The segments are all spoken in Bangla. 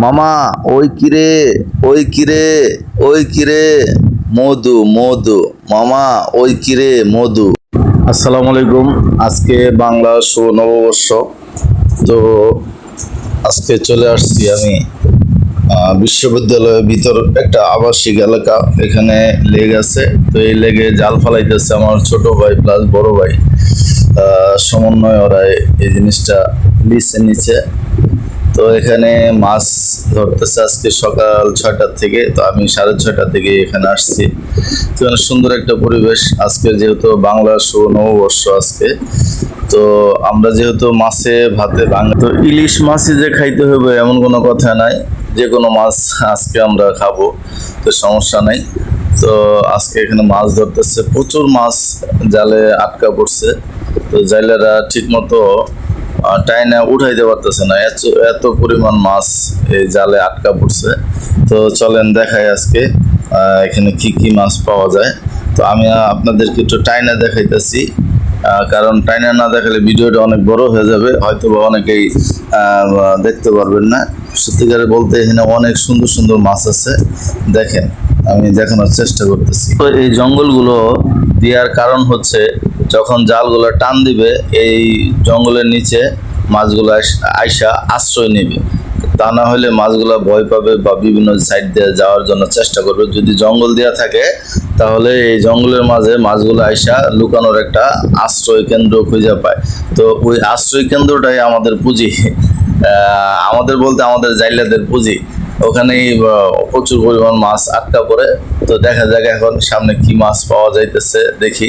মামা ওই কিরে, ওই কিরে, ওই কিরে, মধু মধু, মামা ওই কিরে মধু। আসসালামু আলাইকুম। আজকে বাংলা নববর্ষ। তো আজকে চলে আসছি আমি বিশ্ববিদ্যালয়ের ভিতর একটা আবাসিক এলাকা, এখানে লেগ আছে। তো এই লেগে জাল ফালাইতেছে আমার ছোট ভাই প্লাস বড় ভাই, সমন্বয় ওরা এই জিনিসটা নিচে। তো এখানে মাছ ধরতেছে আজকে সকাল 6টার থেকে। তো আমি 6:30টার দিকে এখানে আসছি। তো সুন্দর একটা পরিবেশ আজকে, যেহেতু বাংলা নববর্ষ আজকে। তো আমরা যেহেতু মাছে ভাতে বাংলা, তো ইলিশ মাছই যে খাইতে হবে এমন কোনো কথা নাই, যে কোনো মাছ আজকে আমরা খাবো, তো সমস্যা নাই। তো আজকে এখানে মাছ ধরতেছে, প্রচুর মাছ জালে আটকা পড়ছে। তো জাইলারা ঠিক মতো টাইনা উঠাইতে পারতেছে না, এত পরিমাণ মাছ এই জালে আটকা পড়ছে। তো চলেন দেখাই আজকে এখানে কি কি মাছ পাওয়া যায়। তো আমি আপনাদেরকে একটু টাইনা দেখাইতেছি, কারণ টাইনা না দেখালে ভিডিওটা অনেক বড় হয়ে যাবে, হয়তো বা অনেকেই দেখতে পারবেন না। সত্যিকারে বলতে এখানে অনেক সুন্দর সুন্দর মাছ আছে, দেখেন আমি দেখানোর চেষ্টা করতেছি। তো এই জঙ্গলগুলো দেওয়ার কারণ হচ্ছে, যখন জালগুলো টান দিবে এই জঙ্গলের নিচে মাছগুলো আইসা আশ্রয় নেবে। তা না হলে মাছগুলো ভয় পাবে বা বিভিন্ন সাইড দিয়ে যাওয়ার জন্য চেষ্টা করবে। যদি জঙ্গল দেওয়া থাকে তাহলে এই জঙ্গলের মাঝে মাছগুলো আইসা লুকানোর একটা আশ্রয় কেন্দ্র খুঁজে পায়। তো ওই আশ্রয় কেন্দ্রটাই আমাদের পুঁজি, আমাদের বলতে আমাদের জাইলাদের পুঁজি। ওখানেই প্রচুর পরিমাণ মাছ আটকা পড়ে। তো দেখা যাক এখন সামনে কি মাছ পাওয়া যাইতেছে, দেখি।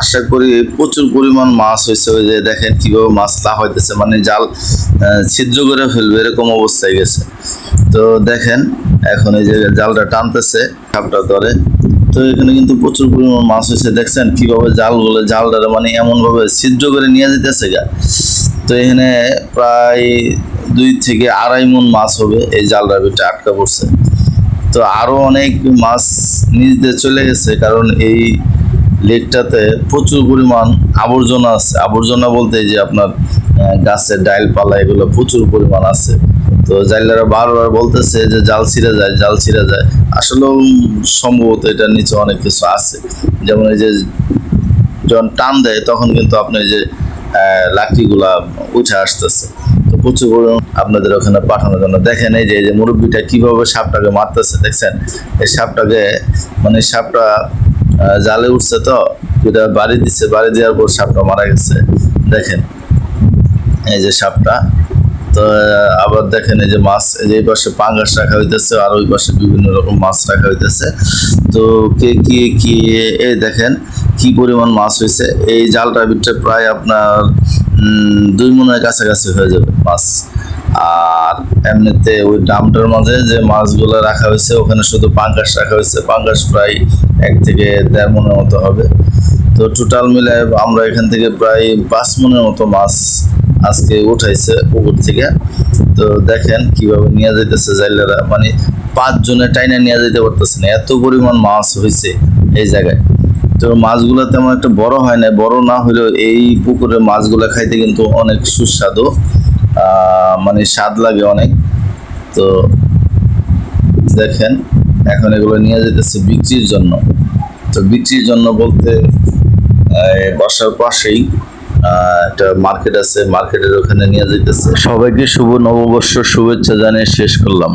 আশা করি প্রচুর পরিমাণ মাছ হয়েছে। ওই যে দেখেন কিভাবে মাছ তা হইতেছে, মানে জাল ছিদ্র করে ফেলবে এরকম অবস্থায় গেছে। তো দেখেন এখন এই যে জালটা টানতেছে, সাপটা ধরে। তো এখানে কিন্তু প্রচুর পরিমাণ মাছ হয়েছে, দেখছেন কিভাবে জালটা মানে এমন ভাবে ছিদ্র করে নিয়ে যেতেছে গা। তো এখানে প্রায় 2 থেকে 2.5 মণ মাছ হবে এই জালটার ভিতরে আটকা পড়ছে। তো আরো অনেক মাছ নিচ দিয়ে চলে গেছে, কারণ এই লেকটাতে প্রচুর পরিমাণ আবর্জনা আছে। আবর্জনা বলতে যে আপনার গাছের ডালপালা, এগুলো প্রচুর পরিমাণ আছে। তো জাইলারা বারবার বলতেছে যে জাল ছিঁড়ে যায়, জাল ছিঁড়ে যায়। আসলেও সম্ভবত এটার নিচে অনেক কিছু আছে, যেমন এই যে যখন টান দেয় তখন কিন্তু আপনি যে লাকড়িগুলা উঠে আসতেছে। তো প্রচুর পরিমাণ আপনাদের ওখানে পাঠানোর জন্য দেখেন এই যে মুরব্বিটা কিভাবে সাপটাকে মারতেছে, দেখছেন এই সাপটাকে, মানে সাপটা জালে উঠছে, তো এটা বাড়ি দিচ্ছে, বাড়ি দেওয়ার পর সাপটা মারা গেছে। দেখেন এই যে সাপটা। তো আবার দেখেন এই যে মাছ, এই পাশে পাঙ্গাস রাখা হইতেছে, আর ওই পাশে বিভিন্ন রকম মাছ রাখা হইতেছে। তো কে কি এই দেখেন কি পরিমাণ মাছ হয়েছে। এই জালটার ভিতরে প্রায় আপনার 2 মণের কাছাকাছি হয়ে যাবে মাছ। আর এমনিতে ওই ড্রামটার মাঝে যে মাছগুলো রাখা হয়েছে, ওখানে শুধু পাঙ্গাস রাখা হয়েছে। পাঙ্গাস প্রায় 1 থেকে 1.5 মণের মতো হবে। তো টোটাল মিলে আমরা এখান থেকে প্রায় 5 মণের মতো মাছ আজকে উঠাইছে পুকুর থেকে। তো দেখেন কিভাবে নিয়ে যাইতেছে জাইলারা, মানে 5 জনে টাইনা নিয়ে যেতে পারতেছে না, এত পরিমাণ মাছ হয়েছে এই জায়গায়। তো মাছগুলো তেমন একটা বড় হয় না, বড় না হলেও এই পুকুরের মাছগুলো খাইতে কিন্তু অনেক সুস্বাদু, মানে স্বাদ লাগে অনেক। তো দেখেন এখন এগুলো নিয়ে যেতেছে বিক্রির জন্য। তো বিক্রির জন্য বলতে বাসার পাশেই একটা মার্কেট আছে, মার্কেটের ওখানে নিয়ে যেতেছে। সবাইকে শুভ নববর্ষ শুভেচ্ছা জানিয়ে শেষ করলাম।